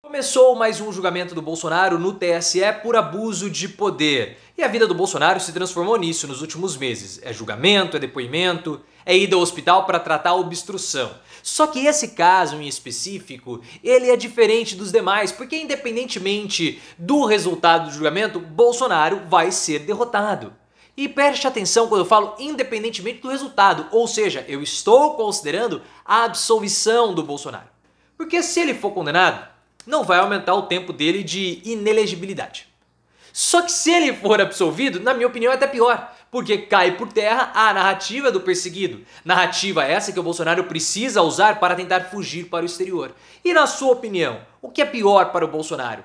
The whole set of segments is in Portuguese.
Começou mais um julgamento do Bolsonaro no TSE por abuso de poder. E a vida do Bolsonaro se transformou nisso nos últimos meses. É julgamento, é depoimento, é ida ao hospital para tratar a obstrução. Só que esse caso em específico, ele é diferente dos demais, porque independentemente do resultado do julgamento, Bolsonaro vai ser derrotado. E preste atenção quando eu falo independentemente do resultado, ou seja, eu estou considerando a absolvição do Bolsonaro. Porque se ele for condenado, não vai aumentar o tempo dele de inelegibilidade. Só que se ele for absolvido, na minha opinião é até pior, porque cai por terra a narrativa do perseguido. Narrativa essa que o Bolsonaro precisa usar para tentar fugir para o exterior. E na sua opinião, o que é pior para o Bolsonaro?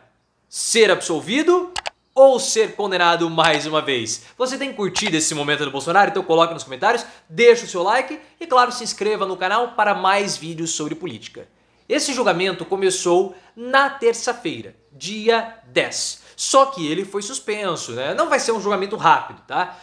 Ser absolvido ou ser condenado mais uma vez? Você tem curtido esse momento do Bolsonaro? Então coloque nos comentários, deixa o seu like e claro, se inscreva no canal para mais vídeos sobre política. Esse julgamento começou na terça-feira, dia 10. Só que ele foi suspenso, né? Não vai ser um julgamento rápido, tá?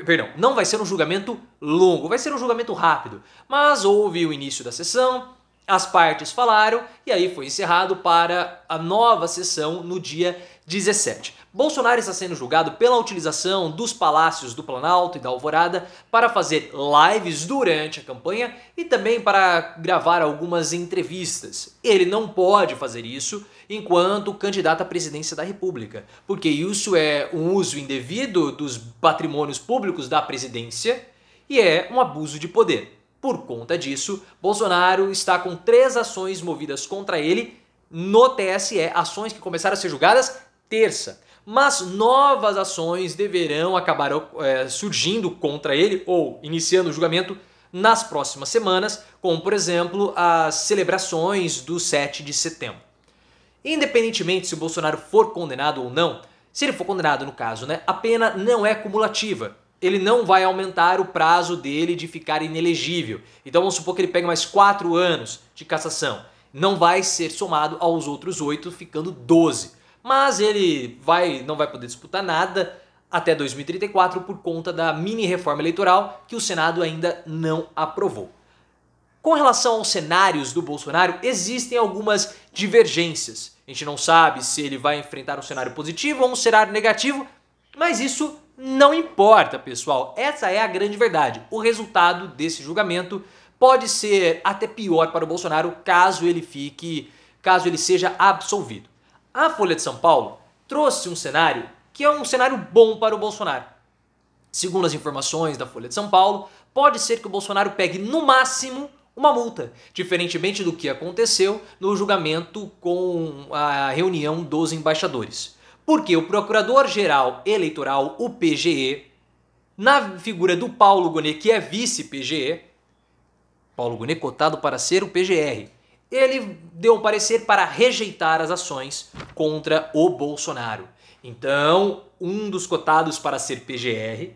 Perdão, não vai ser um julgamento longo, vai ser um julgamento rápido. Mas houve o início da sessão, as partes falaram e aí foi encerrado para a nova sessão no dia 17. Bolsonaro está sendo julgado pela utilização dos palácios do Planalto e da Alvorada para fazer lives durante a campanha e também para gravar algumas entrevistas. Ele não pode fazer isso enquanto candidato à presidência da República, porque isso é um uso indevido dos patrimônios públicos da presidência e é um abuso de poder. Por conta disso, Bolsonaro está com 3 ações movidas contra ele no TSE, ações que começaram a ser julgadas terça. Mas novas ações deverão acabar surgindo contra ele ou iniciando o julgamento nas próximas semanas, como por exemplo as celebrações do 7 de setembro. Independentemente se o Bolsonaro for condenado ou não, se ele for condenado no caso, né, a pena não é cumulativa. Ele não vai aumentar o prazo dele de ficar inelegível. Então vamos supor que ele pegue mais 4 anos de cassação. Não vai ser somado aos outros 8, ficando 12. Mas ele não vai poder disputar nada até 2034 por conta da mini reforma eleitoral que o Senado ainda não aprovou. Com relação aos cenários do Bolsonaro, existem algumas divergências. A gente não sabe se ele vai enfrentar um cenário positivo ou um cenário negativo, mas isso não importa, pessoal. Essa é a grande verdade. O resultado desse julgamento pode ser até pior para o Bolsonaro caso ele seja absolvido. A Folha de São Paulo trouxe um cenário que é um cenário bom para o Bolsonaro. Segundo as informações da Folha de São Paulo, pode ser que o Bolsonaro pegue no máximo uma multa, diferentemente do que aconteceu no julgamento com a reunião dos embaixadores. Porque o Procurador-Geral Eleitoral, o PGE, na figura do Paulo Gonet, que é vice-PGE, Paulo Gonet cotado para ser o PGR, ele deu um parecer para rejeitar as ações contra o Bolsonaro. Então, um dos cotados para ser PGR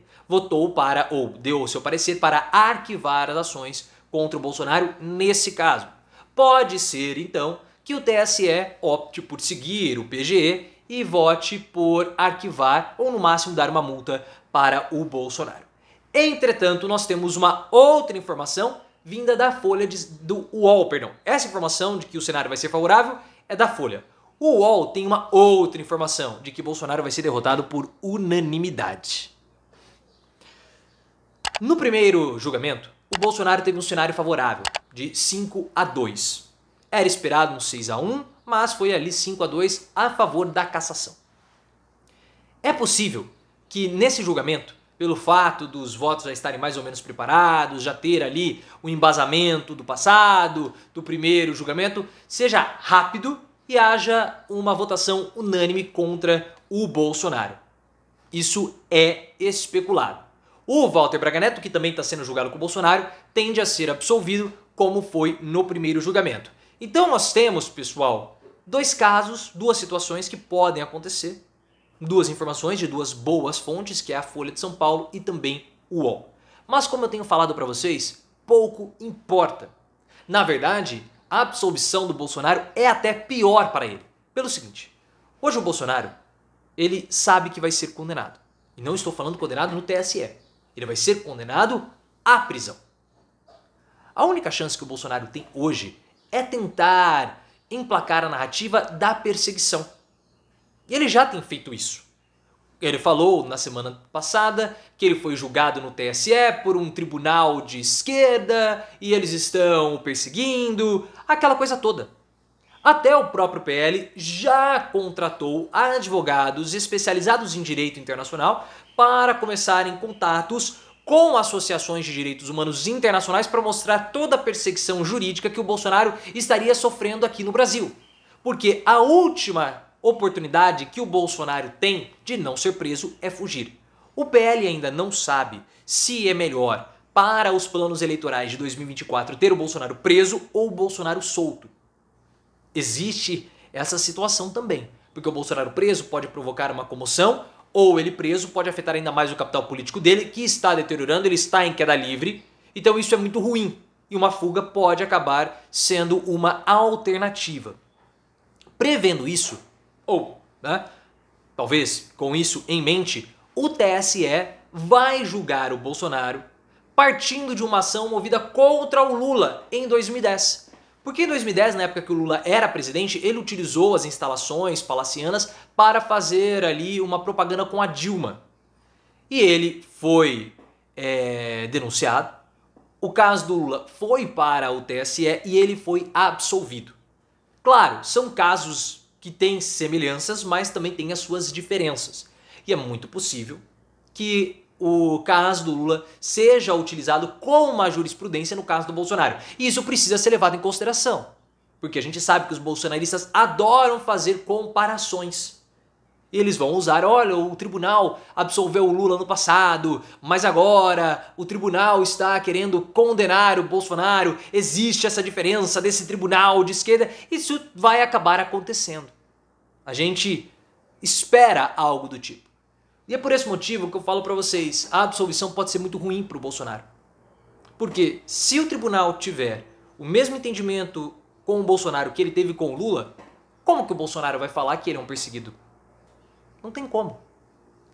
deu o seu parecer para arquivar as ações contra o Bolsonaro nesse caso. Pode ser, então, que o TSE opte por seguir o PGE e vote por arquivar ou no máximo dar uma multa para o Bolsonaro. Entretanto, nós temos uma outra informação vinda da Folha do UOL, perdão. Essa informação de que o cenário vai ser favorável é da Folha. O UOL tem uma outra informação de que Bolsonaro vai ser derrotado por unanimidade. No primeiro julgamento, o Bolsonaro teve um cenário favorável de 5-2. Era esperado um 6-1, mas foi ali 5-2 a favor da cassação. É possível que nesse julgamento, pelo fato dos votos já estarem mais ou menos preparados, já ter ali o embasamento do passado, do primeiro julgamento, seja rápido e haja uma votação unânime contra o Bolsonaro. Isso é especulado. O Walter Braga Neto, que também está sendo julgado com o Bolsonaro, tende a ser absolvido, como foi no primeiro julgamento. Então nós temos, pessoal, 2 casos, 2 situações que podem acontecer. 2 informações de 2 boas fontes, que é a Folha de São Paulo e também o UOL. Mas como eu tenho falado para vocês, pouco importa. Na verdade, a absolvição do Bolsonaro é até pior para ele. Pelo seguinte, hoje o Bolsonaro, ele sabe que vai ser condenado. E não estou falando condenado no TSE. Ele vai ser condenado à prisão. A única chance que o Bolsonaro tem hoje é tentar emplacar a narrativa da perseguição. E ele já tem feito isso. Ele falou na semana passada que ele foi julgado no TSE por um tribunal de esquerda e eles estão o perseguindo, aquela coisa toda. Até o próprio PL já contratou advogados especializados em direito internacional para começarem contatos com associações de direitos humanos internacionais para mostrar toda a perseguição jurídica que o Bolsonaro estaria sofrendo aqui no Brasil. Porque a última oportunidade que o Bolsonaro tem de não ser preso é fugir. O PL ainda não sabe se é melhor para os planos eleitorais de 2024 ter o Bolsonaro preso ou o Bolsonaro solto. Existe essa situação também, porque o Bolsonaro preso pode provocar uma comoção, ou ele preso pode afetar ainda mais o capital político dele, que está deteriorando, ele está em queda livre, então isso é muito ruim, e uma fuga pode acabar sendo uma alternativa. Prevendo isso, ou talvez com isso em mente, o TSE vai julgar o Bolsonaro partindo de uma ação movida contra o Lula em 2010. Porque em 2010, na época que o Lula era presidente, ele utilizou as instalações palacianas para fazer ali uma propaganda com a Dilma. E ele foi denunciado, o caso do Lula foi para o TSE e ele foi absolvido. Claro, são casos que têm semelhanças, mas também têm as suas diferenças. E é muito possível que o caso do Lula seja utilizado como uma jurisprudência no caso do Bolsonaro. E isso precisa ser levado em consideração, porque a gente sabe que os bolsonaristas adoram fazer comparações. E eles vão usar, olha, o tribunal absolveu o Lula no passado, mas agora o tribunal está querendo condenar o Bolsonaro, existe essa diferença desse tribunal de esquerda, isso vai acabar acontecendo. A gente espera algo do tipo. E é por esse motivo que eu falo pra vocês, a absolvição pode ser muito ruim pro Bolsonaro. Porque se o tribunal tiver o mesmo entendimento com o Bolsonaro que ele teve com o Lula, como que o Bolsonaro vai falar que ele é um perseguido? Não tem como.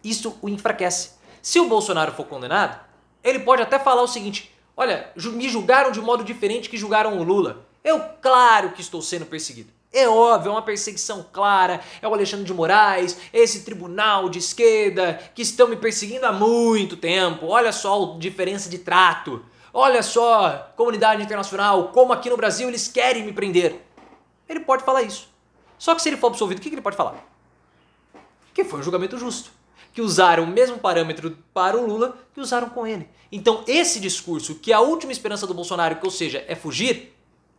Isso o enfraquece. Se o Bolsonaro for condenado, ele pode até falar o seguinte, olha, me julgaram de modo diferente que julgaram o Lula. Eu, claro que estou sendo perseguido. É óbvio, é uma perseguição clara, é o Alexandre de Moraes, esse tribunal de esquerda que estão me perseguindo há muito tempo. Olha só a diferença de trato. Olha só, comunidade internacional, como aqui no Brasil eles querem me prender. Ele pode falar isso. Só que se ele for absolvido, o que ele pode falar? Que foi um julgamento justo. Que usaram o mesmo parâmetro para o Lula que usaram com ele. Então esse discurso, que a última esperança do Bolsonaro, que ou seja, é fugir,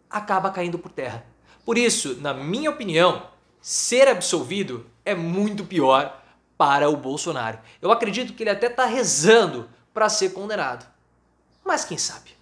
acaba caindo por terra. Por isso, na minha opinião, ser absolvido é muito pior para o Bolsonaro. Eu acredito que ele até está rezando para ser condenado. Mas quem sabe?